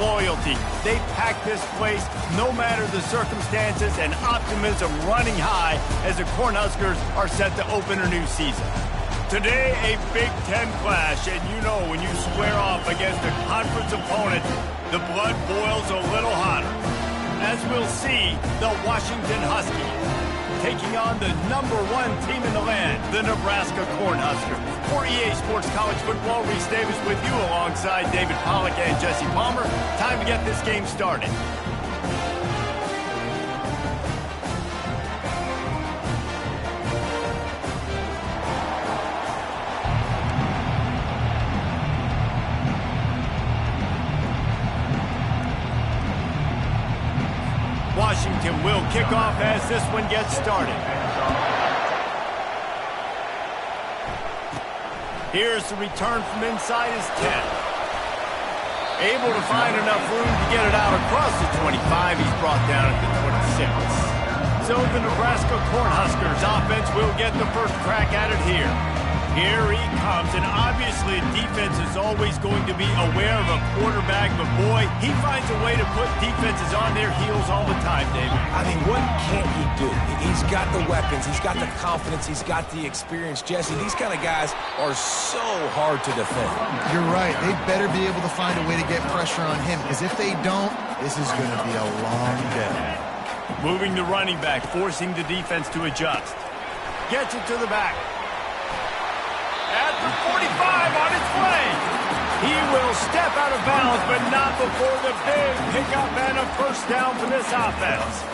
loyalty. They pack this place no matter the circumstances, and optimism running high as the Cornhuskers are set to open a new season. Today, a Big Ten clash, and you know when you square off against a conference opponent, the blood boils a little hotter. As we'll see, the Washington Huskies taking on the #1 team in the land, the Nebraska Cornhuskers. For EA Sports College Football, Reese Davis with you alongside David Pollack and Jesse Palmer. Time to get this game started. Washington will kick off as this one gets started. Here's the return from inside his 10. Able to find enough room to get it out across the 25. He's brought down at the 26. So the Nebraska Cornhuskers offense will get the first crack at it here. Here he comes, and obviously defense is always going to be aware of a quarterback, but boy, he finds a way to put defenses on their heels all the time, David. I mean, what can't he do? He's got the weapons, he's got the confidence, he's got the experience. Jesse, these kind of guys are so hard to defend. You're right. They better be able to find a way to get pressure on him, because if they don't, this is going to be a long day. Moving the running back, forcing the defense to adjust. Gets it to the back. At the 45 on its way. He will step out of bounds, but not before the big pickup and a first down for this offense.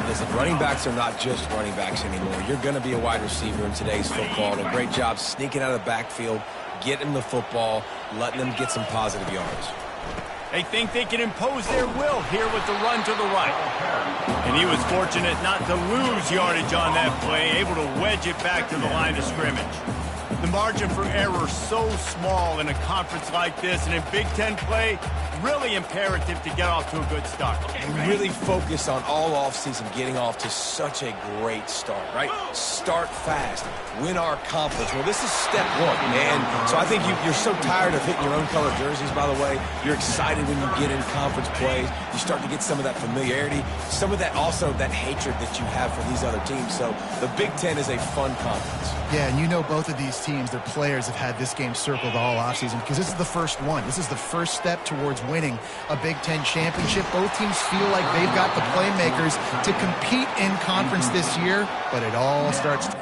Listen, running backs are not just running backs anymore. You're going to be a wide receiver in today's football. And a great job sneaking out of the backfield, getting the football, letting them get some positive yards. They think they can impose their will here with the run to the right. And he was fortunate not to lose yardage on that play, able to wedge it back to the line of scrimmage. The margin for error so small in a conference like this, and in Big Ten play, really imperative to get off to a good start. And really focus on all offseason getting off to such a great start, right? Start fast, win our conference. Well, this is step one, and so I think you're so tired of hitting your own color jerseys, by the way. You're excited when you get in conference plays. You start to get some of that familiarity, some of that also that hatred that you have for these other teams. So the Big Ten is a fun conference. Yeah, and you know both of these teams, their players have had this game circled all offseason because this is the first one. This is the first step towards winning a Big Ten championship. Both teams feel like they've got the playmakers to compete in conference this year, but it all starts to...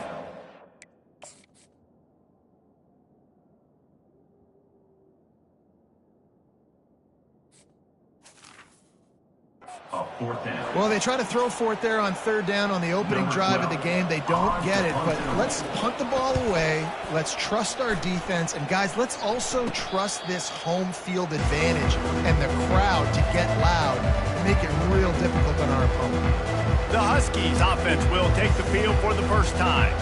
Well, they try to throw for it there on third down on the opening drive of the game. They don't get it, but let's punt the ball away. Let's trust our defense. And, guys, let's also trust this home field advantage and the crowd to get loud and make it real difficult on our opponent. The Huskies offense will take the field for the first time.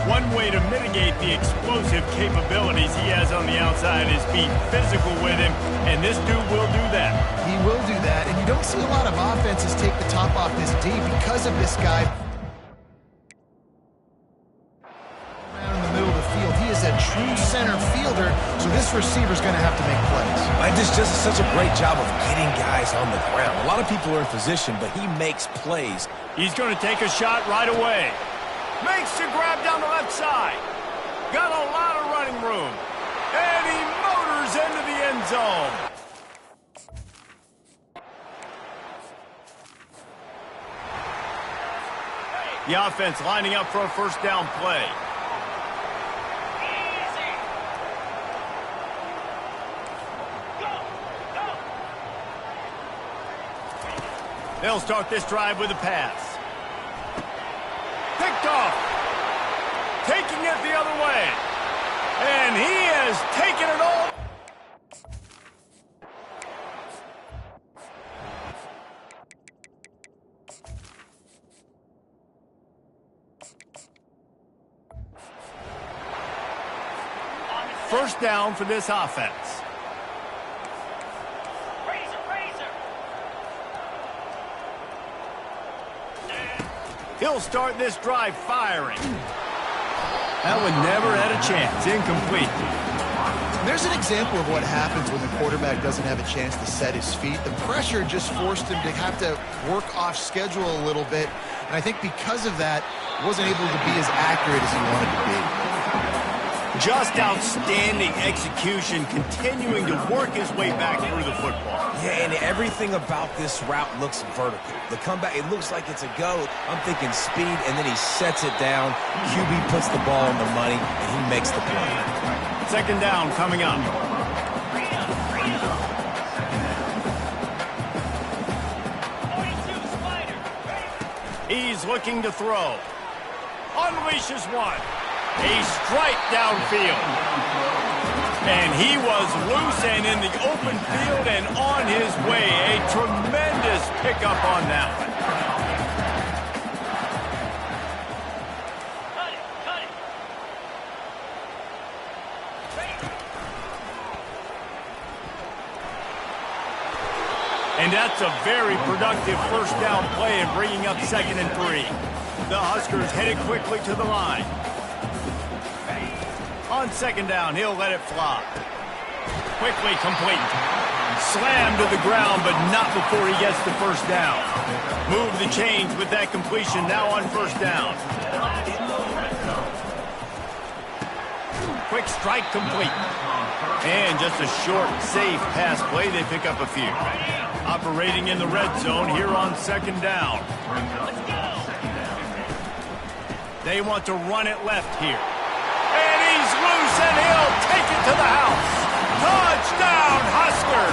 One way to mitigate the explosive capabilities he has on the outside is be physical with him, and this dude will do that. He will do that, and you don't see a lot of offenses take the top off this D because of this guy. Around in the middle of the field, he is a true center fielder, so this receiver's going to have to make plays. And this just is such a great job of getting guys on the ground. A lot of people are in position, but he makes plays. He's going to take a shot right away. Makes the grab down the left side. Got a lot of running room. And he motors into the end zone. The offense lining up for a first down play. They'll start this drive with a pass. Picked off. Taking it the other way. And he has taken it all. First down for this offense. He'll start this drive firing. That one never had a chance. Incomplete. there's an example of what happens when the quarterback doesn't have a chance to set his feet. The pressure just forced him to have to work off schedule a little bit. And I think because of that, he wasn't able to be as accurate as he wanted to be. Just outstanding execution, continuing to work his way back through the football. Yeah, and everything about this route looks vertical. The comeback, it looks like it's a go. I'm thinking speed, and then he sets it down. QB puts the ball on the money, and he makes the play. Second down coming up. He's looking to throw. Unleashes one. A strike downfield. And he was loose and in the open field and on his way. A tremendous pickup on that one. And that's a very productive first down play and bringing up 2nd and 3. The Huskers headed quickly to the line. On 2nd down, he'll let it fly. Quickly complete. Slammed to the ground, but not before he gets the first down. Move the chains with that completion now on 1st down. Quick strike complete. And just a short, safe pass play. They pick up a few. Operating in the red zone here on 2nd down. They want to run it left here. And he's loose, and he'll take it to the house. Touchdown, Husker!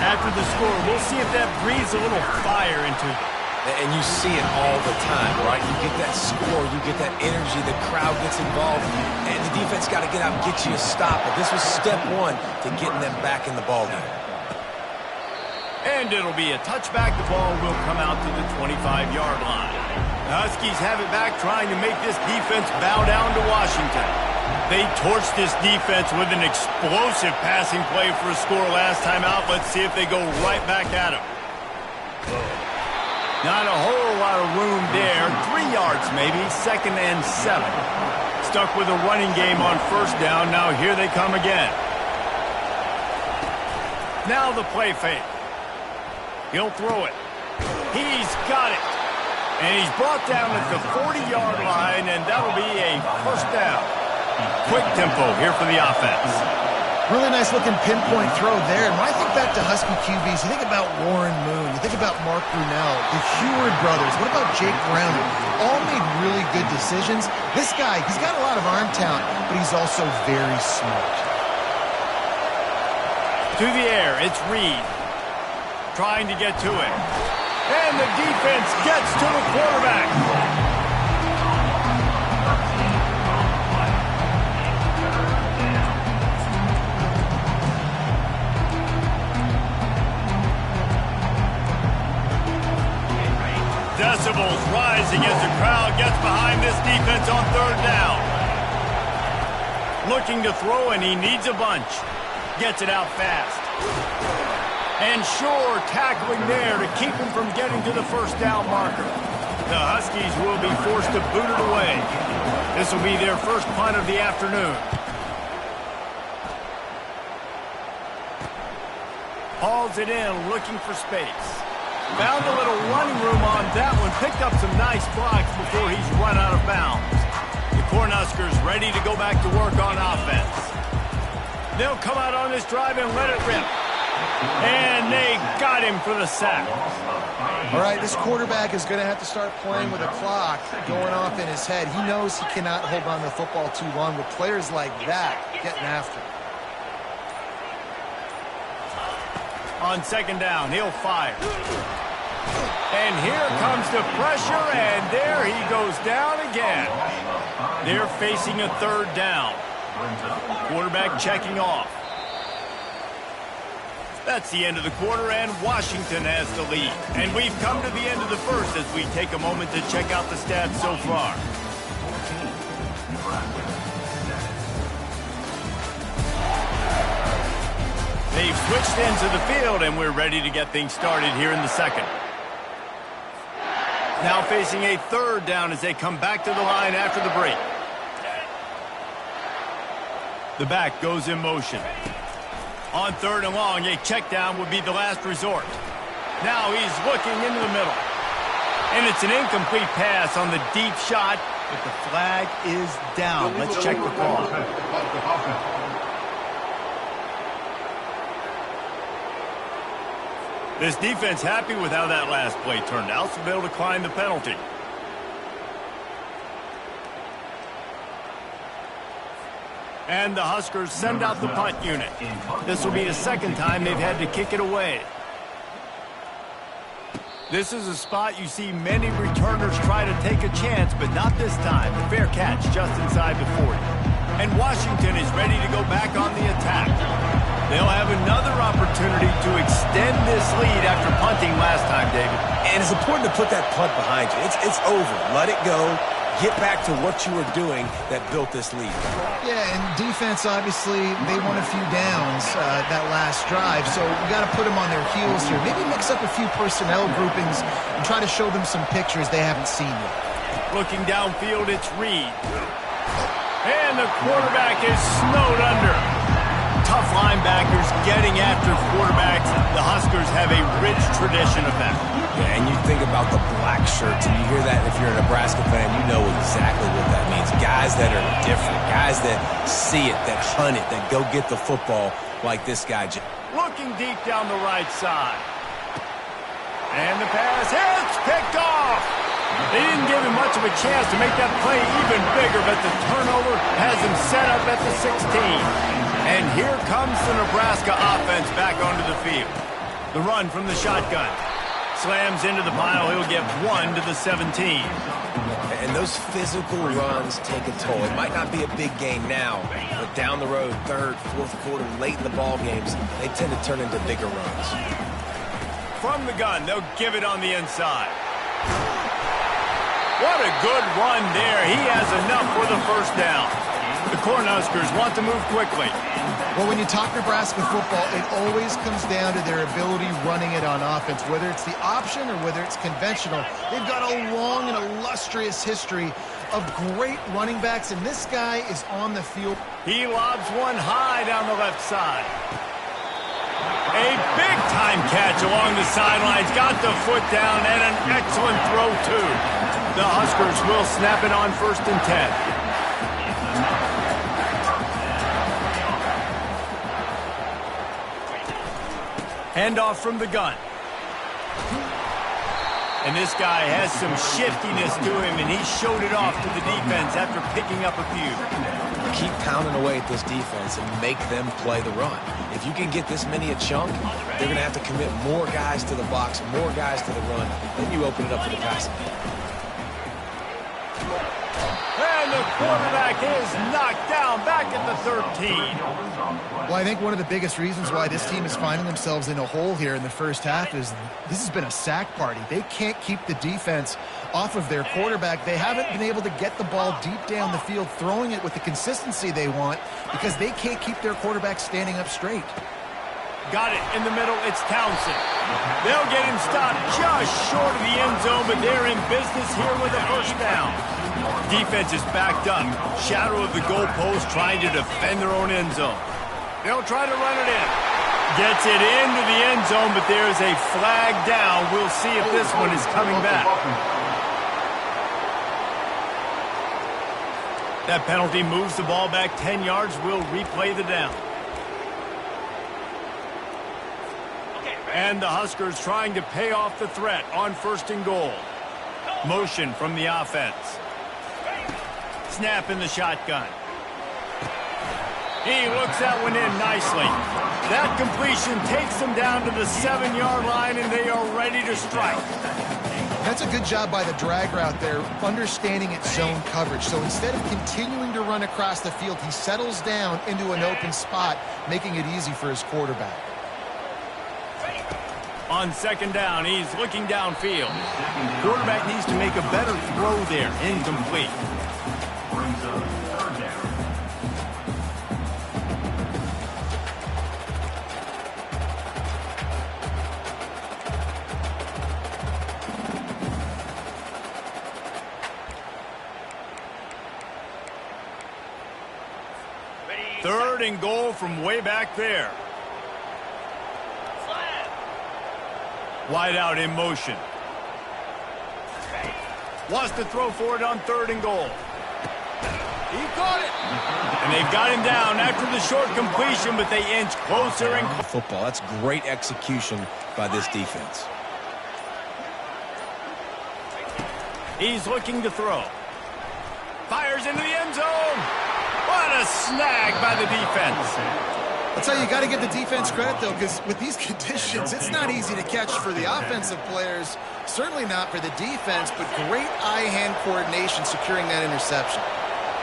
After the score, we'll see if that breathes a little fire into them. And you see it all the time, right? You get that score, you get that energy, the crowd gets involved, and the defense got to get out and get you a stop. But this was step one to getting them back in the ballgame. And it'll be a touchback. The ball will come out to the 25-yard line. The Huskies have it back, trying to make this defense bow down to Washington. They torched this defense with an explosive passing play for a score last time out. Let's see if they go right back at him. Not a whole lot of room there. 3 yards maybe, 2nd and 7. Stuck with a running game on 1st down. Now here they come again. Now the play fake. He'll throw it. He's got it. And he's brought down at the 40-yard line, and that'll be a 1st down. Quick tempo here for the offense. Really nice looking pinpoint throw there. And when I think back to Husky QBs, you think about Warren Moon, you think about Mark Brunell, the Heward brothers, what about Jake Brown? All made really good decisions. This guy, he's got a lot of arm talent, but he's also very smart. To the air, it's Reed. Trying to get to it. And the defense gets to the quarterback. Decibels rising as the crowd gets behind this defense on 3rd down. Looking to throw, and he needs a bunch. Gets it out fast. And sure, tackling there to keep him from getting to the 1st down marker. The Huskies will be forced to boot it away. This will be their first punt of the afternoon. Hauls it in, looking for space. Found a little running room on that one. Picked up some nice blocks before he's run out of bounds. The Cornhuskers ready to go back to work on offense. They'll come out on this drive and let it rip. And they got him for the sack. All right, this quarterback is going to have to start playing with a clock going off in his head. He knows he cannot hold on to the football too long with players like that getting after him. On 2nd down, he'll fire. And here comes the pressure, and there he goes down again. They're facing a 3rd down. Quarterback checking off. That's the end of the quarter, and Washington has the lead. And we've come to the end of the first as we take a moment to check out the stats so far. They've switched into the field, and we're ready to get things started here in the 2nd. Now facing a 3rd down as they come back to the line after the break. The back goes in motion. On 3rd and long, a check down would be the last resort. Now he's looking into the middle. And it's an incomplete pass on the deep shot, but the flag is down. Let's check the call. This defense happy with how that last play turned out, so they'll decline the penalty. And the Huskers send out the punt unit. This will be the second time they've had to kick it away. This is a spot you see many returners try to take a chance, but not this time. The fair catch just inside the 40. And Washington is ready to go back on the attack. They'll have another opportunity to extend this lead after punting last time, David. And it's important to put that punt behind you. It's over. Let it go. Get back to what you were doing that built this lead. Yeah, and defense, obviously, they won a few downs that last drive, so we got to put them on their heels here. Maybe mix up a few personnel groupings and try to show them some pictures they haven't seen yet. Looking downfield, it's Reed. And the quarterback is snowed under. Tough linebackers getting after quarterbacks. The Huskers have a rich tradition of that. Yeah, and you think about the black shirts, and you hear that if you're a Nebraska fan, you know exactly what that means. Guys that are different, guys that see it, that hunt it, that go get the football like this guy. Looking deep down the right side. And the pass hits, picked off. They didn't give him much of a chance to make that play even bigger, but the turnover has him set up at the 16. And here comes the Nebraska offense back onto the field. The run from the shotgun. Slams into the pile. He'll get 1 to the 17. And those physical runs take a toll. It might not be a big game now, but down the road, 3rd, 4th quarter, late in the ball games, they tend to turn into bigger runs. From the gun, they'll give it on the inside. What a good run there. He has enough for the first down. The Cornhuskers want to move quickly. Well, when you talk Nebraska football, it always comes down to their ability running it on offense, whether it's the option or whether it's conventional. They've got a long and illustrious history of great running backs, and this guy is on the field. He lobs one high down the left side. A big-time catch along the sidelines. Got the foot down, and an excellent throw, too. The Huskers will snap it on 1st and 10. Handoff from the gun. And this guy has some shiftiness to him, and he showed it off to the defense after picking up a few. Keep pounding away at this defense and make them play the run. If you can get this many a chunk, they're going to have to commit more guys to the box, more guys to the run. Then you open it up for the passing game. And the quarterback is knocked down back at the 13. Well, I think one of the biggest reasons why this team is finding themselves in a hole here in the first half is this has been a sack party. They can't keep the defense off of their quarterback. They haven't been able to get the ball deep down the field, throwing it with the consistency they want because they can't keep their quarterback standing up straight. Got it in the middle. It's Townsend. They'll get him stopped just short of the end zone, but they're in business here with a first down. Defense is backed up. Shadow of the goalpost trying to defend their own end zone. They'll try to run it in. Gets it into the end zone, but there's a flag down. We'll see if this one is coming back. That penalty moves the ball back 10 yards. We'll replay the down. And the Huskers trying to pay off the threat on 1st and goal. Motion from the offense. Snap in the shotgun. He looks that one in nicely. That completion takes them down to the 7-yard line, and they are ready to strike. That's a good job by the drag route there, understanding its zone coverage. So instead of continuing to run across the field, he settles down into an open spot, making it easy for his quarterback. On 2nd down, he's looking downfield. Quarterback needs to make a better throw there. Incomplete. 3rd and goal from way back there. Wide out in motion. Wants to throw for it on 3rd and goal. He caught it. And they've got him down after the short completion, but they inch closer and closer. Football, that's great execution by this defense. He's looking to throw. Fires into the end zone. What a snag by the defense. I'll tell you, you got to give the defense credit, though, because with these conditions, it's not easy to catch for the offensive players, certainly not for the defense, but great eye-hand coordination securing that interception.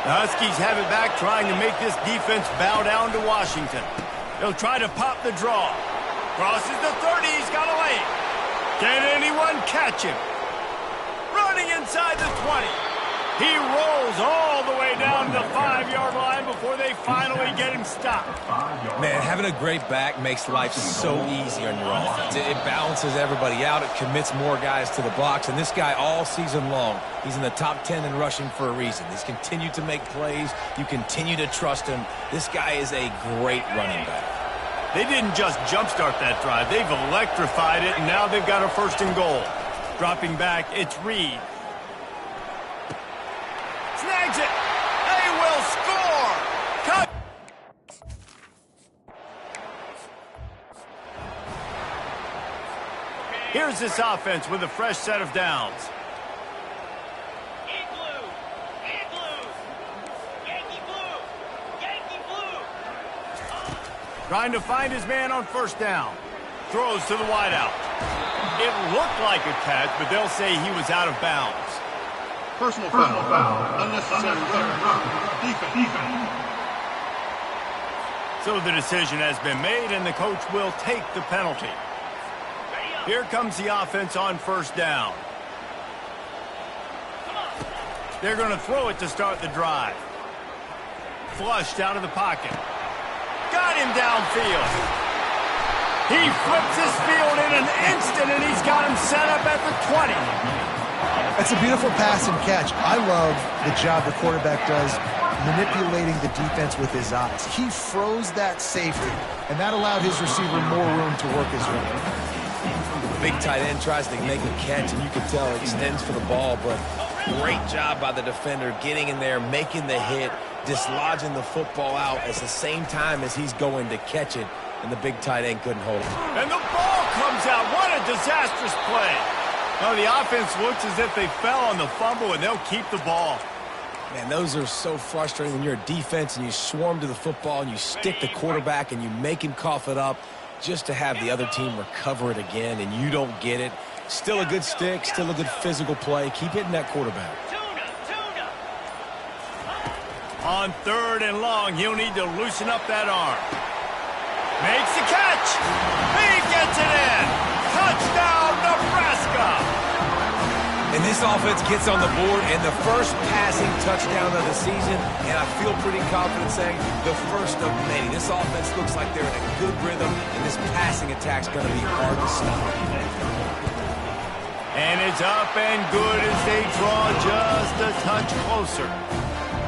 The Huskies have it back, trying to make this defense bow down to Washington. They'll try to pop the draw. Crosses the 30, he's got a lane. Can anyone catch him? Running inside the 20. He rolls all the way down to the 5-yard line before they finally get him stopped. Man, having a great back makes life so easy on your offense. It balances everybody out. It commits more guys to the box. And this guy all season long, he's in the top 10 in rushing for a reason. He's continued to make plays. You continue to trust him. This guy is a great running back. They didn't just jumpstart that drive. They've electrified it, and now they've got a 1st and goal. Dropping back, it's Reed. Snags it. They will score. Cut. Here's this offense with a fresh set of downs. Igloo. Igloo. Yankee blue. Yankee blue. Trying to find his man on 1st down. Throws to the wideout. It looked like a catch, but they'll say he was out of bounds. Personal foul. Unnecessary defense. So the decision has been made, and the coach will take the penalty. Here comes the offense on 1st down. They're going to throw it to start the drive. Flushed out of the pocket. Got him downfield. He flips his field in an instant, and he's got him set up at the 20. That's a beautiful pass and catch. I love the job the quarterback does manipulating the defense with his eyes. He froze that safety, and that allowed his receiver more room to work his way. The big tight end tries to make a catch, and you can tell it extends for the ball, but great job by the defender getting in there, making the hit, dislodging the football out at the same time as he's going to catch it, and the big tight end couldn't hold it. And the ball comes out. What a disastrous play. No, the offense looks as if they fell on the fumble, and they'll keep the ball. Man, those are so frustrating when you're a defense and you swarm to the football and you stick the quarterback and you make him cough it up just to have the other team recover it again, and you don't get it. Still a good stick, still a good physical play. Keep hitting that quarterback. On 3rd and long, he'll need to loosen up that arm. Makes the catch. He gets it in. Touchdown, Nebraska. And this offense gets on the board, and the first passing touchdown of the season, and I feel pretty confident saying the first of many. This offense looks like they're in a good rhythm, and this passing attack's going to be hard to stop. And it's up and good as they draw just a touch closer.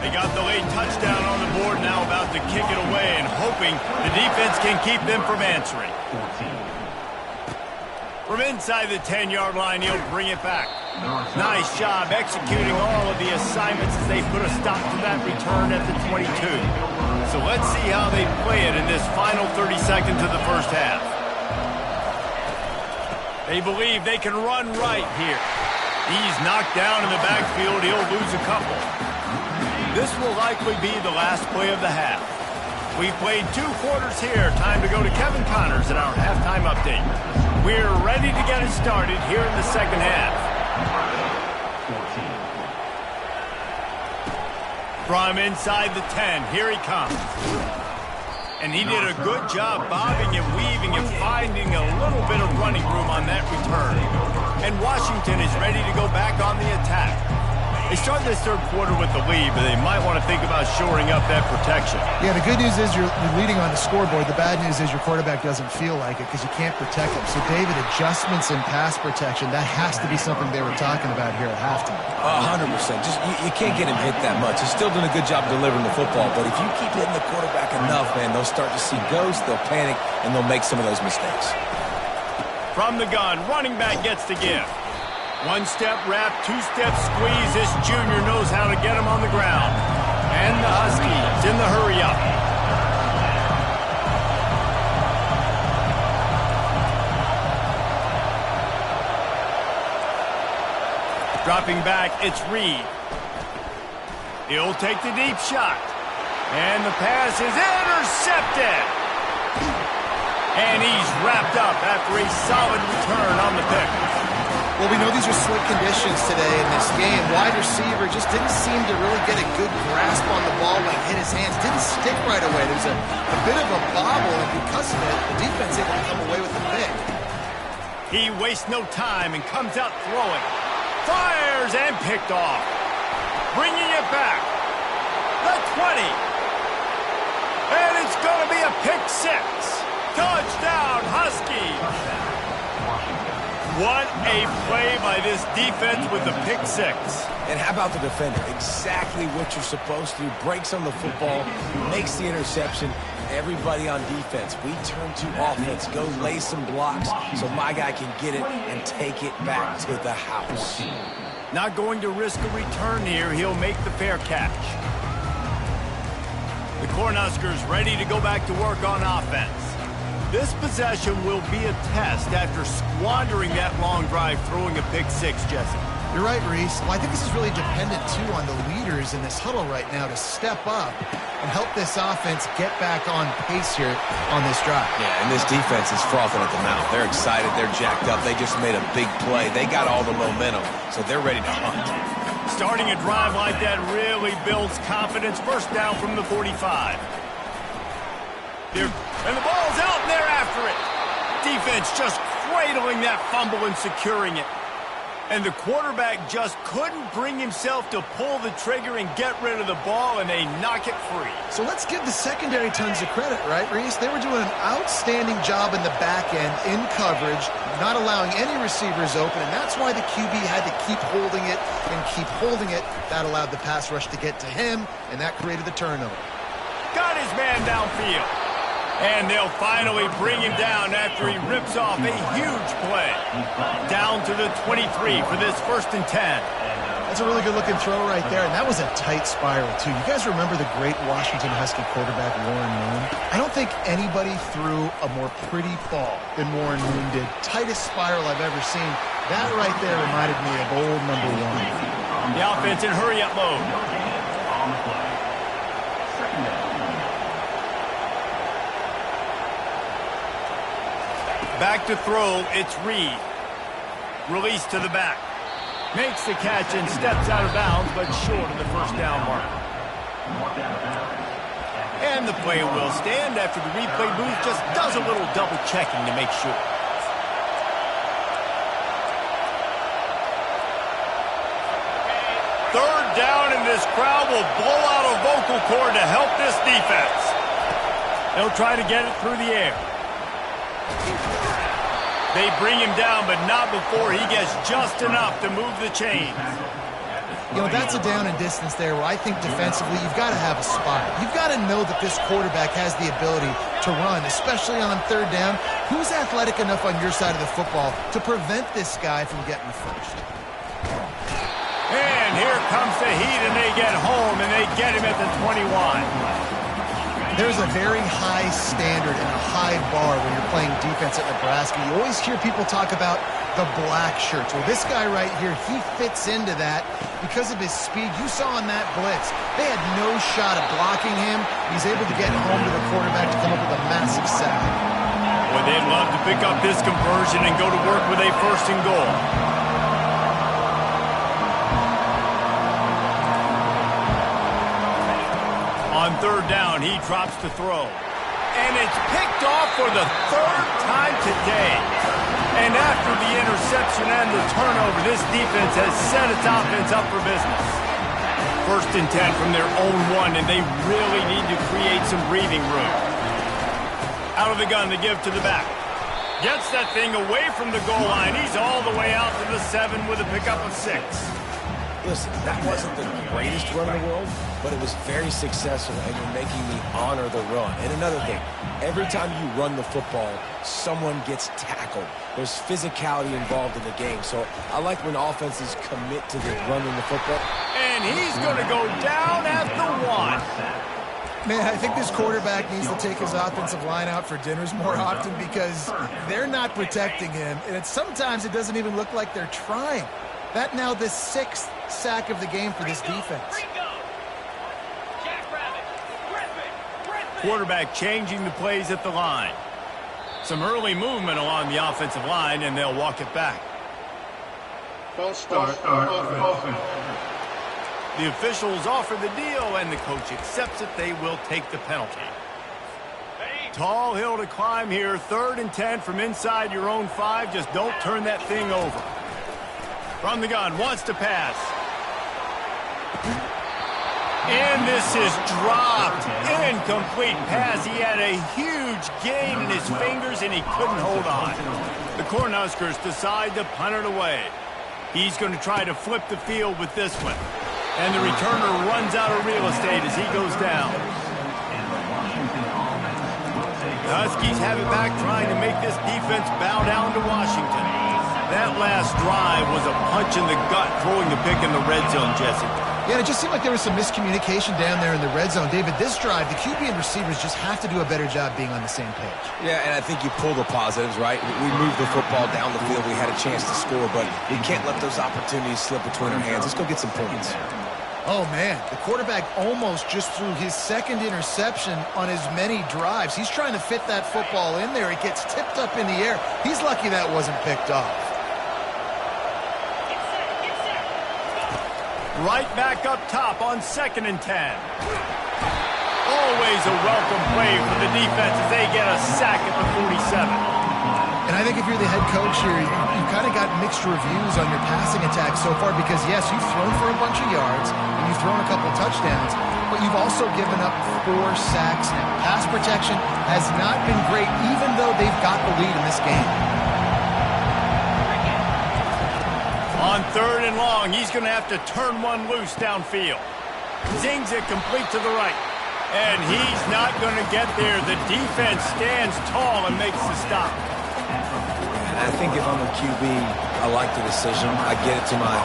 They got the late touchdown on the board, now about to kick it away and hoping the defense can keep them from answering. From inside the 10-yard line, he'll bring it back. Nice job executing all of the assignments as they put a stop to that return at the 22. So let's see how they play it in this final 30 seconds of the first half. They believe they can run right here. He's knocked down in the backfield. He'll lose a couple. This will likely be the last play of the half. We've played 2 quarters here. Time to go to Kevin Connors in our halftime update. We're ready to get it started here in the second half. From inside the 10, here he comes. And he did a good job bobbing and weaving and finding a little bit of running room on that return. And Washington is ready to go back on the attack. They start this third quarter with the lead, but they might want to think about shoring up that protection. Yeah, the good news is you're leading on the scoreboard. The bad news is your quarterback doesn't feel like it because you can't protect him. So, David, adjustments in pass protection, that has to be something they were talking about here at halftime. 100%. Just you can't get him hit that much. He's still doing a good job delivering the football, but if you keep hitting the quarterback enough, man, they'll start to see ghosts, they'll panic, and they'll make some of those mistakes. From the gun, running back gets the give. One-step wrap, two-step squeeze. This junior knows how to get him on the ground. And the Huskies in the hurry-up. Dropping back, it's Reed. He'll take the deep shot. And the pass is intercepted. And he's wrapped up after a solid return on the pick. Well, we know these are slick conditions today in this game. Wide receiver just didn't seem to really get a good grasp on the ball when it hit his hands. Didn't stick right away. There's a bit of a bobble, and because of it, the defense able to come away with the pick. He wastes no time and comes out throwing. Fires and picked off. Bringing it back. The 20. And it's going to be a pick six. Touchdown, Huskies. What a play by this defense with the pick six. And how about the defender? Exactly what you're supposed to do. Breaks on the football, makes the interception. Everybody on defense, we turn to offense. Go lay some blocks so my guy can get it and take it back to the house. Not going to risk a return here. He'll make the fair catch. The Cornhuskers ready to go back to work on offense. This possession will be a test after squandering that long drive throwing a pick six, Jesse. You're right, Reese. Well, I think this is really dependent, too, on the leaders in this huddle right now to step up and help this offense get back on pace here on this drive. Yeah, and this defense is frothing at the mouth. They're excited. They're jacked up. They just made a big play. They got all the momentum, so they're ready to hunt. Starting a drive like that really builds confidence. First down from the 45. And the ball's out, and they're after it. Defense just cradling that fumble and securing it. And the quarterback just couldn't bring himself to pull the trigger and get rid of the ball, and they knock it free. So let's give the secondary tons of credit, right, Reese? They were doing an outstanding job in the back end, in coverage, not allowing any receivers open, and that's why the QB had to keep holding it and keep holding it. That allowed the pass rush to get to him, and that created the turnover. Got his man downfield. And they'll finally bring him down after he rips off a huge play. Down to the 23 for this 1st and 10. That's a really good-looking throw right there, and that was a tight spiral, too. You guys remember the great Washington Husky quarterback Warren Moon? I don't think anybody threw a more pretty ball than Warren Moon did. Tightest spiral I've ever seen. That right there reminded me of old number 1. The offense in hurry-up mode. Back to throw, it's Reed. Release to the back. Makes the catch and steps out of bounds, but short of the first down mark. And the play will stand after the replay booth just does a little double checking to make sure. Third down, and this crowd will blow out a vocal cord to help this defense. They'll try to get it through the air. They bring him down, but not before he gets just enough to move the chains. You know, that's a down and distance there where I think defensively you've got to have a spot. You've got to know that this quarterback has the ability to run, especially on third down. Who's athletic enough on your side of the football to prevent this guy from getting the first? And here comes the heat, and they get home, and they get him at the 21. There's a very high standard and a high bar when you're playing defense at Nebraska. You always hear people talk about the black shirts. Well, this guy right here, he fits into that because of his speed. You saw in that blitz, they had no shot of blocking him. He's able to get home to the quarterback to come up with a massive sack. Well, they'd love to pick up this conversion and go to work with a 1st and goal. On third down, he drops to throw. And it's picked off for the 3rd time today. And After the interception and the turnover, this defense has set its offense up for business. 1st and 10 from their own 1, and they really need to create some breathing room. Out of the gun to give to the back. Gets that thing away from the goal line. He's all the way out to the 7 with a pickup of 6. Listen, that wasn't the greatest run in the world, but it was very successful, and you're making me honor the run. And another thing, every time you run the football, someone gets tackled. There's physicality involved in the game. So I like when offenses commit to the running the football. And he's going to go down at the 1. Man, I think this quarterback needs to take his offensive line out for dinners more often because they're not protecting him. And sometimes it doesn't even look like they're trying. That now the 6th sack of the game for this defense. Quarterback changing the plays at the line. Some early movement along the offensive line, and they'll walk it back. False start offense. The officials offer the deal, and the coach accepts it. They will take the penalty. Tall hill to climb here. 3rd and 10 from inside your own 5. Just don't turn that thing over. From the gun, wants to pass. And this is dropped. Incomplete pass. He had a huge gain in his fingers, and he couldn't hold on. The Cornhuskers decide to punt it away. He's going to try to flip the field with this one. And the returner runs out of real estate as he goes down. The Huskies have it back, trying to make this defense bow down to Washington. That last drive was a punch in the gut, throwing the pick in the red zone, Jesse. Yeah, it just seemed like there was some miscommunication down there in the red zone. David, this drive, the QB and receivers just have to do a better job being on the same page. Yeah, and I think you pull the positives, right? We moved the football down the field. We had a chance to score, but we can't let those opportunities slip between our hands. Let's go get some points. Oh, man, the quarterback almost just threw his 2nd interception on as many drives. He's trying to fit that football in there. It gets tipped up in the air. He's lucky that wasn't picked off. Right back up top on 2nd and 10. Always a welcome play for the defense as they get a sack at the 47. And I think if you're the head coach here, you've kind of got mixed reviews on your passing attack so far because, yes, you've thrown for a bunch of yards and you've thrown a couple touchdowns, but you've also given up 4 sacks now. Pass protection has not been great, even though they've got the lead in this game. On 3rd and long, he's going to have to turn one loose downfield. Zings it complete to the right. And he's not going to get there. The defense stands tall and makes the stop. I think if I'm a QB, I like the decision. I get it to my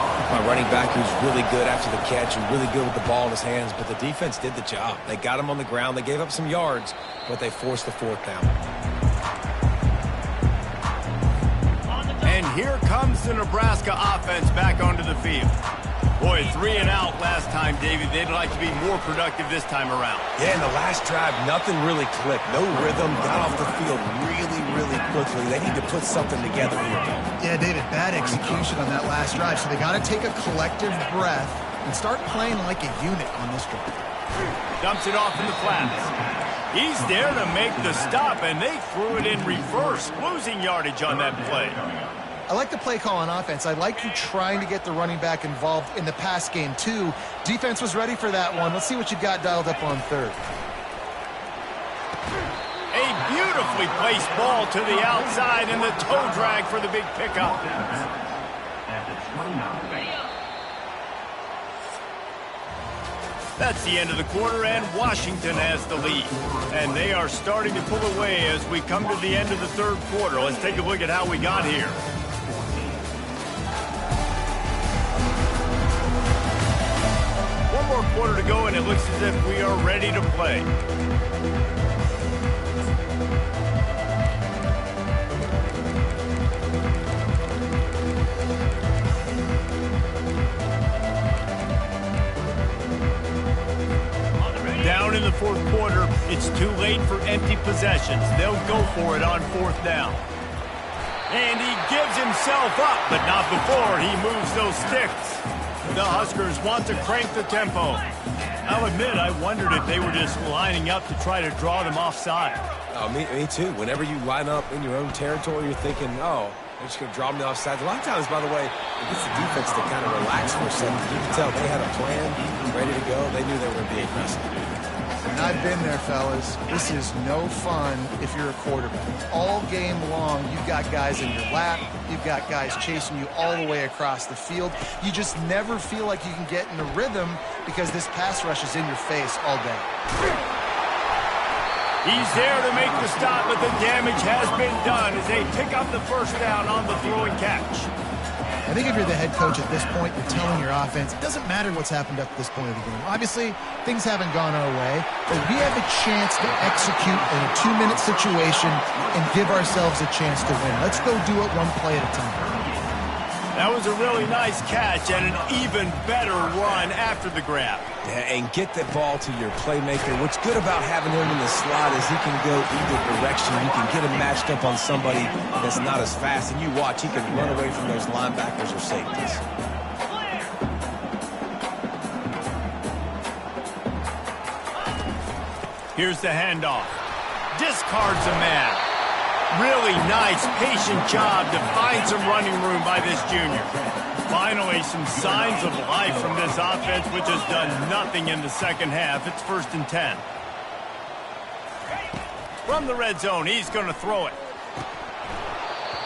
running back who's really good after the catch and really good with the ball in his hands, but the defense did the job. They got him on the ground. They gave up some yards, but they forced the 4th down. And here comes the Nebraska offense back onto the field. Boy, 3 and out last time, David. They'd like to be more productive this time around. Yeah, in the last drive, nothing really clicked. No rhythm, got off the field really quickly. They need to put something together here. Yeah, David, bad execution on that last drive, so they got to take a collective breath and start playing like a unit on this drive. Dumps it off in the flats. He's there to make the stop, and they threw it in reverse, losing yardage on that play. I like the play call on offense. I like you trying to get the running back involved in the pass game, too. Defense was ready for that one. Let's see what you've got dialed up on 3rd. A beautifully placed ball to the outside, and the toe drag for the big pickup. That's the end of the quarter, and Washington has the lead. And they are starting to pull away as we come to the end of the 3rd quarter. Let's take a look at how we got here. One more quarter to go, and it looks as if we are ready to play. Down in the 4th quarter, it's too late for empty possessions. They'll go for it on 4th down. And he gives himself up, but not before he moves those sticks. The Huskers want to crank the tempo. I'll admit, I wondered if they were just lining up to try to draw them offside. Oh, me too. Whenever you line up in your own territory, you're thinking, oh, they're just going to draw me offside. A lot of times, by the way, it gets the defense to kind of relax for a second. You can tell they had a plan, ready to go. They knew they were going to be aggressive. And I've been there, fellas. This is no fun if you're a quarterback. All game long, you've got guys in your lap. You've got guys chasing you all the way across the field. You just never feel like you can get in a rhythm because this pass rush is in your face all day. He's there to make the stop, but the damage has been done as they pick up the first down on the throw and catch. I think if you're the head coach at this point, you're telling your offense, it doesn't matter what's happened up to this point of the game. Obviously, things haven't gone our way, but we have a chance to execute in a 2-minute situation and give ourselves a chance to win. Let's go do it one play at a time. That was a really nice catch and an even better run after the grab. Yeah, and get the ball to your playmaker. What's good about having him in the slot is he can go either direction. You can get him matched up on somebody that's not as fast, and you watch, he can run away from those linebackers or safeties. Here's the handoff. Discards a man. Really nice, patient job to find some running room by this junior. Finally, some signs of life from this offense, which has done nothing in the second half. It's 1st and 10. From the red zone, he's going to throw it.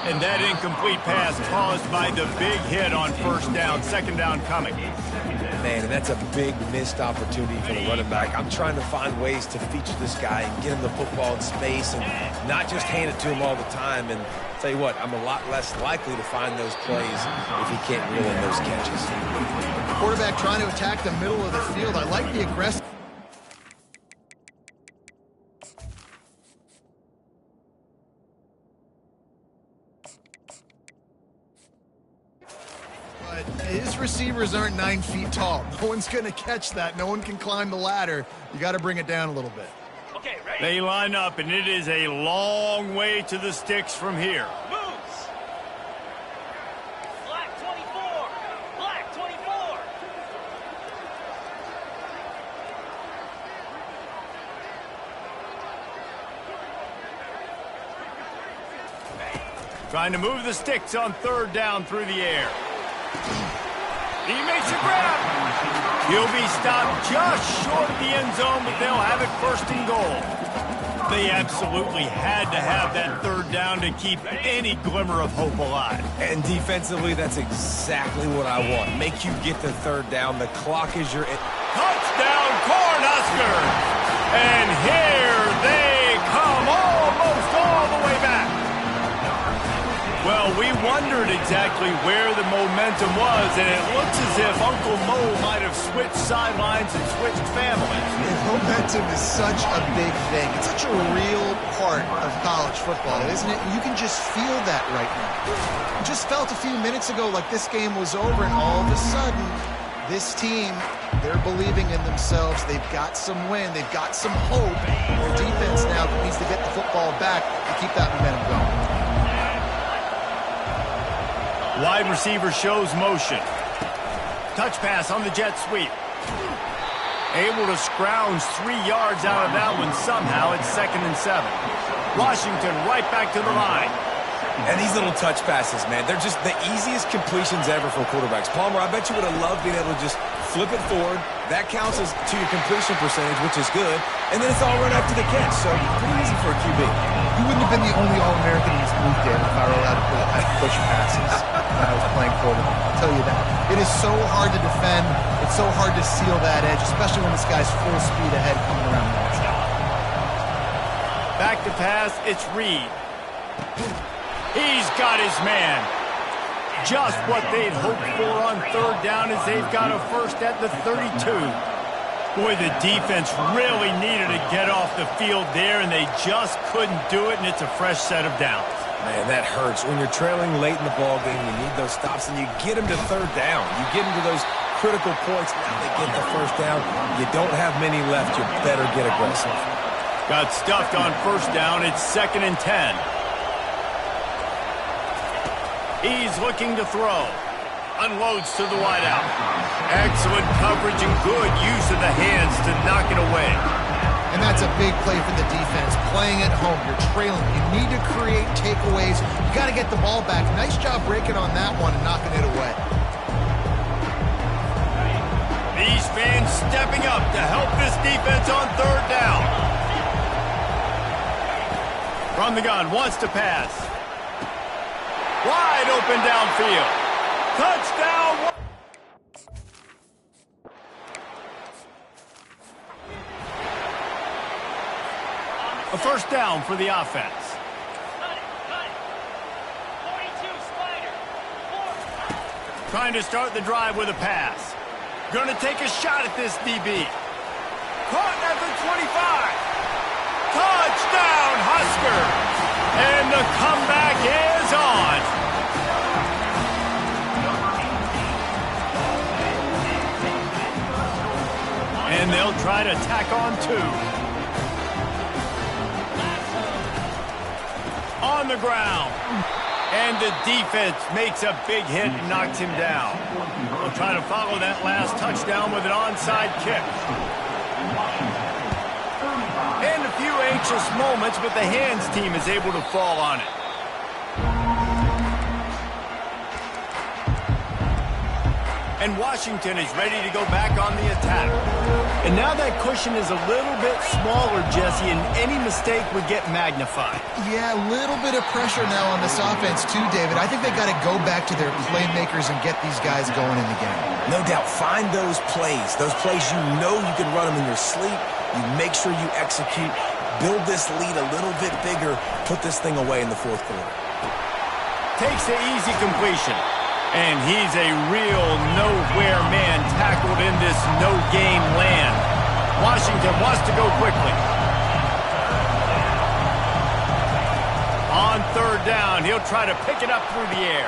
And that incomplete pass caused by the big hit on first down. Second down coming. Man, and that's a big missed opportunity for the running back. I'm trying to find ways to feature this guy and get him the football in space and not just hand it to him all the time. And tell you what, I'm a lot less likely to find those plays if he can't reel in those catches. Quarterback trying to attack the middle of the field. I like the aggressive. His receivers aren't 9 feet tall. No one's going to catch that. No one can climb the ladder. You got to bring it down a little bit. Okay, ready? They line up, and it is a long way to the sticks from here. Moves. Black 24. Black 24. Trying to move the sticks on 3rd down through the air. He makes a grab. He'll be stopped just short of the end zone, but they'll have it 1st and goal. They absolutely had to have that 3rd down to keep any glimmer of hope alive. And defensively, that's exactly what I want. Make you get the 3rd down. The clock is your... Touchdown, Cornhuskers! And here they come, almost all the way back. Well, we wondered exactly where the momentum was, and it looks as if Uncle Mo might have switched sidelines and switched families. Momentum is such a big thing. It's such a real part of college football, isn't it? You can just feel that right now. You just felt a few minutes ago like this game was over, and all of a sudden, this team, they're believing in themselves. They've got some wind. They've got some hope. Their defense now needs to get the football back to keep that momentum going. Wide receiver shows motion. Touch pass on the jet sweep. Able to scrounge 3 yards out of that one somehow. It's 2nd and 7. Washington right back to the line. And these little touch passes, man, they're just the easiest completions ever for quarterbacks. Palmer, I bet you would have loved being able to just flip it forward. That counts as to your completion percentage, which is good. And then it's all run after the catch, so pretty easy for a QB. You wouldn't have been the only All-American in this move game if I were allowed to push passes when I was playing quarterback. I'll tell you that. It is so hard to defend. It's so hard to seal that edge, especially when this guy's full speed ahead coming around the outside. Back to pass, it's Reed. He's got his man. Just what they'd hoped for on 3rd down as they've got a first at the 32. Boy, the defense really needed to get off the field there, and they just couldn't do it, and it's a fresh set of downs. Man, that hurts. When you're trailing late in the ball game, you need those stops, and you get them to 3rd down. You get them to those critical points. Now they get the first down. You don't have many left. You better get aggressive. Got stuffed on 1st down. It's 2nd and 10. He's looking to throw. Unloads to the wideout. Excellent coverage and good use of the hands to knock it away. And that's a big play for the defense. Playing at home, you're trailing. You need to create takeaways. You got to get the ball back. Nice job breaking on that one and knocking it away. These fans stepping up to help this defense on third down. From the gun, wants to pass. Wide open downfield. Touchdown. A first down for the offense. Cut it. 42 Spider. 4. Trying to start the drive with a pass. Gonna take a shot at this DB. Caught at the 25. Touchdown, Huskers! And the comeback is on. And they'll try to tack on 2. On the ground. And the defense makes a big hit and knocks him down. They'll try to follow that last touchdown with an onside kick. And a few anxious moments, but the hands team is able to fall on it. And Washington is ready to go back on the attack. And now that cushion is a little bit smaller, Jesse, and any mistake would get magnified. Yeah, a little bit of pressure now on this offense too, David. I think they got to go back to their playmakers and get these guys going in the game. No doubt, find those plays you know you can run them in your sleep. You make sure you execute, build this lead a little bit bigger, put this thing away in the fourth quarter. Takes the easy completion. And he's a real nowhere man tackled in this no-game land. Washington wants to go quickly. On third down, he'll try to pick it up through the air.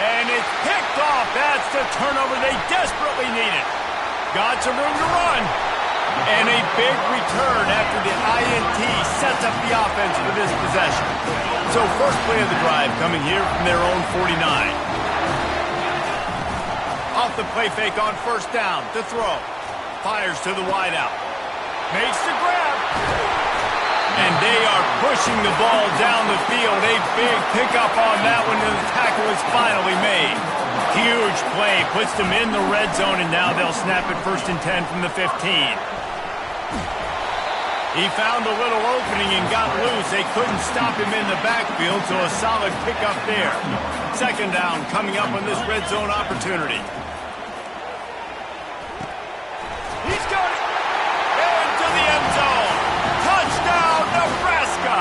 And it's picked off. That's the turnover they desperately needed. Got some room to run. And a big return after the INT sets up the offense for this possession. So first play of the drive coming here from their own 49. Off the play fake on first down to throw. Fires to the wideout. Makes the grab. And they are pushing the ball down the field. A big pickup on that one, and the tackle is finally made. Huge play. Puts them in the red zone, and now they'll snap it 1st and 10 from the 15. He found a little opening and got loose. They couldn't stop him in the backfield, so a solid pickup there. Second down coming up on this red zone opportunity. He's got it. Into the end zone. Touchdown, Nebraska.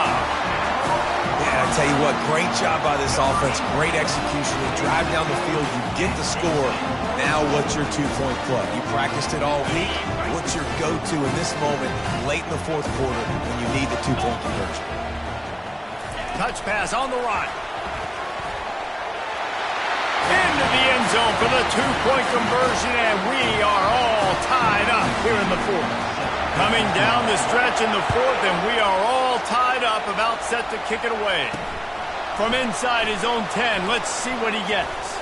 Yeah, I tell you what, great job by this offense. Great execution. They drive down the field. You get the score. Now what's your two-point play? You practiced it all week. What's your go-to in this moment late in the fourth quarter when you need the two-point conversion? Touch pass on the run. Into the end zone for the two-point conversion, and we are all tied up here in the fourth. Coming down the stretch in the fourth, and we are all tied up, about set to kick it away. From inside his own 10, let's see what he gets.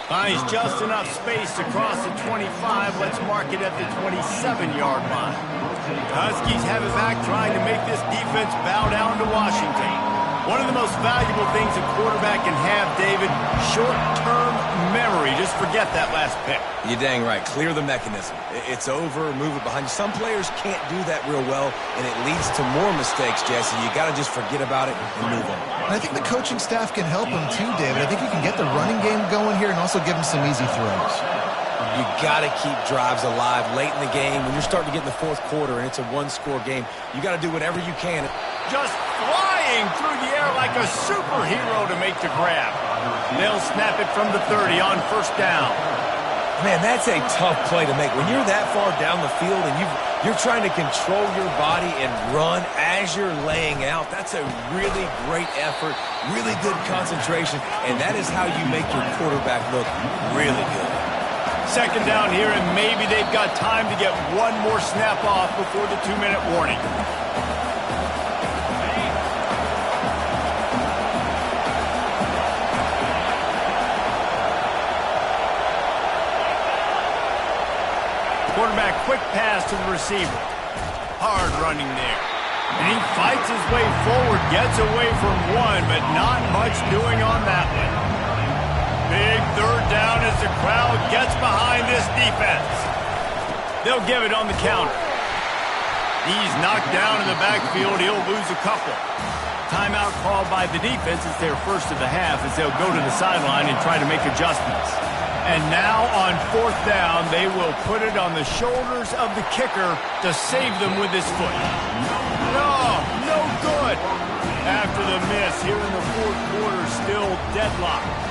Finds just enough space to cross the 25. Let's mark it at the 27-yard line. Huskies have it back, trying to make this defense bow down to Washington. One of the most valuable things a quarterback can have, David, short-term memory. Just forget that last pick. You're dang right. Clear the mechanism. It's over, move it behind you. Some players can't do that real well, and it leads to more mistakes, Jesse. You got to just forget about it and move on. And I think the coaching staff can help him too, David. I think you can get the running game going here and also give him some easy throws. You got to keep drives alive late in the game. When you're starting to get in the fourth quarter and it's a one-score game, you got to do whatever you can. Just flying through the air like a superhero to make the grab. They'll snap it from the 30 on first down. Man, that's a tough play to make. When you're that far down the field and you're trying to control your body and run as you're laying out, that's a really great effort, really good concentration, and that is how you make your quarterback look really good. Second down here, and maybe they've got time to get one more snap off before the 2-minute warning. quarterback quick pass to the receiver. Hard running there. And he fights his way forward, gets away from one, but not much doing on that one. Big third down as the crowd gets behind this defense. They'll give it on the counter. He's knocked down in the backfield. He'll lose a couple. Timeout called by the defense. It's their first of the half as they'll go to the sideline and try to make adjustments. And now on fourth down, they will put it on the shoulders of the kicker to save them with his foot. No good. After the miss here in the fourth quarter, still deadlocked.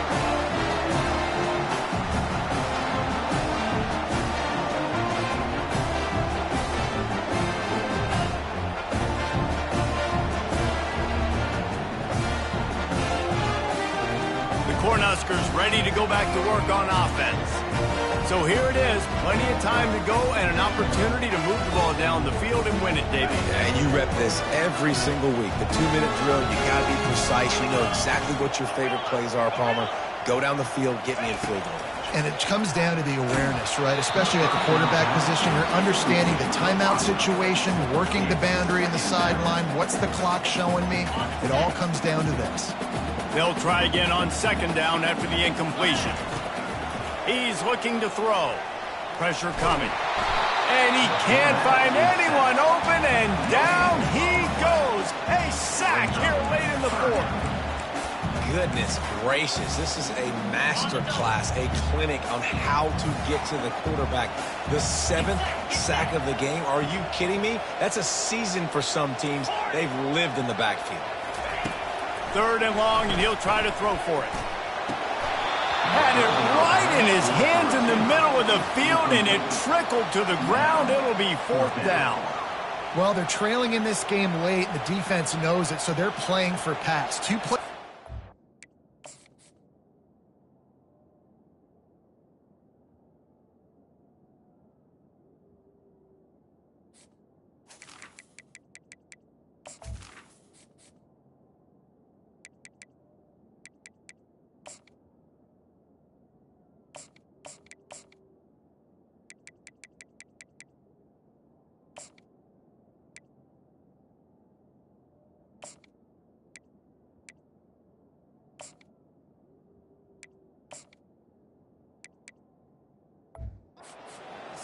Cornhuskers ready to go back to work on offense. So here it is, plenty of time to go and an opportunity to move the ball down the field and win it, Davey. And you rep this every single week. The 2-minute drill, you got to be precise. You know exactly what your favorite plays are, Palmer. Go down the field, get me in field goal. And it comes down to the awareness, right? Especially at the quarterback position. You're understanding the timeout situation, working the boundary and the sideline. What's the clock showing me? It all comes down to this. They'll try again on second down after the incompletion. He's looking to throw. Pressure coming. And he can't find anyone open, and down he goes. A sack here late in the fourth. Goodness gracious, this is a master class, a clinic on how to get to the quarterback. The 7th sack of the game. Are you kidding me? That's a season for some teams. They've lived in the backfield. Third and long, and he'll try to throw for it. Had it right in his hands in the middle of the field, and it trickled to the ground. It'll be fourth down. Well, they're trailing in this game late. The defense knows it, so they're playing for pass. Two plays.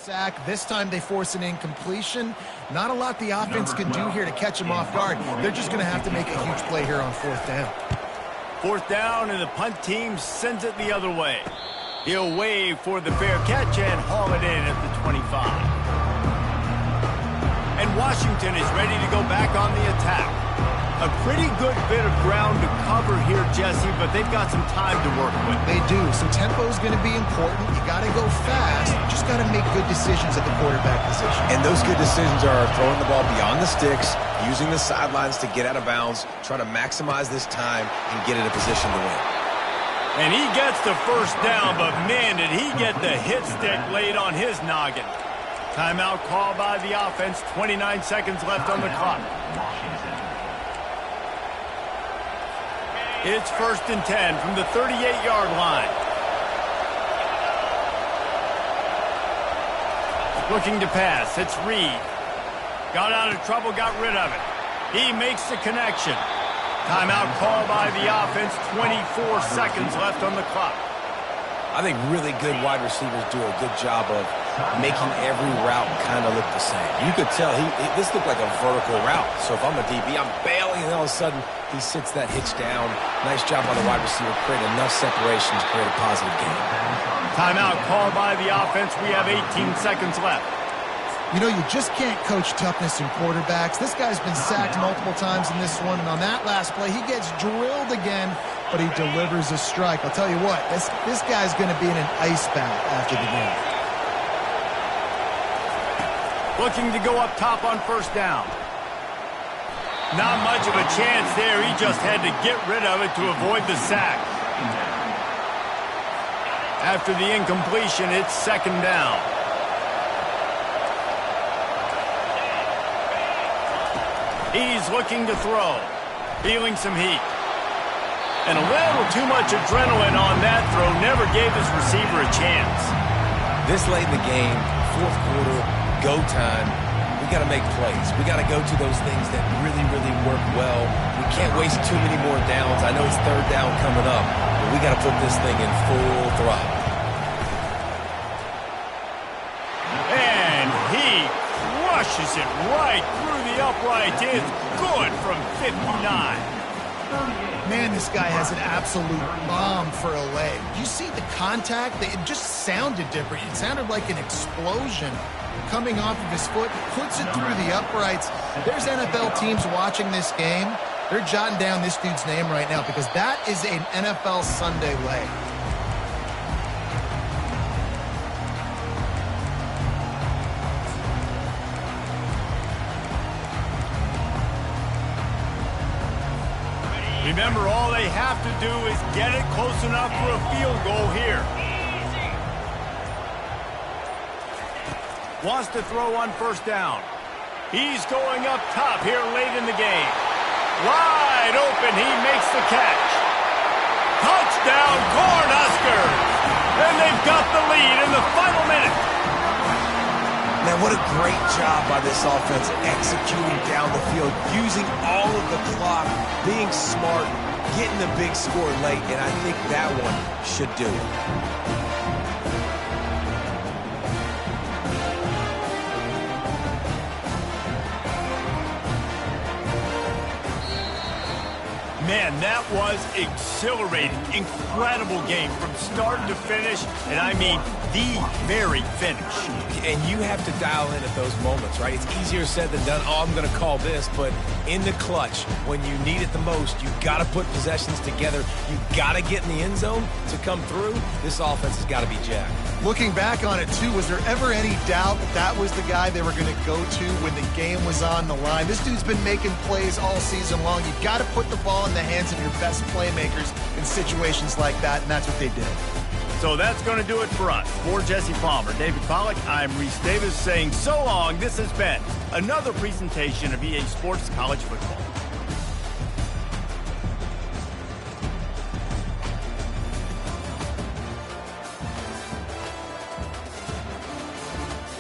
Sack. This time they force an incompletion. Not a lot the offense can do here to catch them off guard. They're just going to have to make a huge play here on fourth down. Fourth down, and the punt team sends it the other way. He'll wave for the fair catch and haul it in at the 25. And Washington is ready to go back on the attack. A pretty good bit of ground to cover here, Jesse, but they've got some time to work with. They do. So tempo is going to be important. You got to go fast. You just got to make good decisions at the quarterback position. And those good decisions are throwing the ball beyond the sticks, using the sidelines to get out of bounds, try to maximize this time and get in a position to win. And he gets the first down, but man, did he get the hit stick laid on his noggin. Timeout called by the offense. 29 seconds left on the clock. It's 1st and 10 from the 38-yard line. Looking to pass. It's Reed. Got out of trouble, got rid of it. He makes the connection. Timeout called by the offense. 24 seconds left on the clock. I think really good wide receivers do a good job of making every route kind of look the same. You could tell this looked like a vertical route. So if I'm a DB, I'm bailing, and all of a sudden he sits that hitch down. Nice job by the wide receiver, create enough separation to create a positive game. Timeout called by the offense. We have 18 seconds left. You know, you just can't coach toughness in quarterbacks. This guy's been sacked multiple times in this one, and on that last play, he gets drilled again, but he delivers a strike. I'll tell you what, this guy's going to be in an ice bath after the game. Looking to go up top on first down. Not much of a chance there. He just had to get rid of it to avoid the sack. After the incompletion, it's second down. He's looking to throw. Feeling some heat. And a little too much adrenaline on that throw. Never gave his receiver a chance. This late in the game, fourth quarter, go time, we got to make plays. We got to go to those things that really, really work well. We can't waste too many more downs. I know it's third down coming up, but we got to put this thing in full throttle. And he crushes it right through the upright. It's good from 59. Man, this guy has an absolute bomb for a leg. You see the contact? It just sounded different. It sounded like an explosion coming off of his foot, puts it through the uprights. There's NFL teams watching this game. They're jotting down this dude's name right now because that is an NFL Sunday leg. Remember, all they have to do is get it close enough for a field goal here. Wants to throw on first down. He's going up top here late in the game. Wide open, he makes the catch. Touchdown, Cornhuskers! And they've got the lead in the final minute. Man, what a great job by this offense executing down the field, using all of the clock, being smart, getting the big score late, and I think that one should do it. Man, that was exhilarating. Incredible game from start to finish, and I mean the very finish. And you have to dial in at those moments, right? It's easier said than done. Oh, I'm going to call this, but in the clutch, when you need it the most, you got to put possessions together. You got to get in the end zone to come through. This offense has got to be jacked. Looking back on it, too, was there ever any doubt that that was the guy they were going to go to when the game was on the line? This dude's been making plays all season long. You've got to put the ball in the hands of your best playmakers in situations like that, and that's what they did. So that's going to do it for us. For Jesse Palmer, David Pollack, I'm Reese Davis saying so long. This has been another presentation of EA Sports College Football.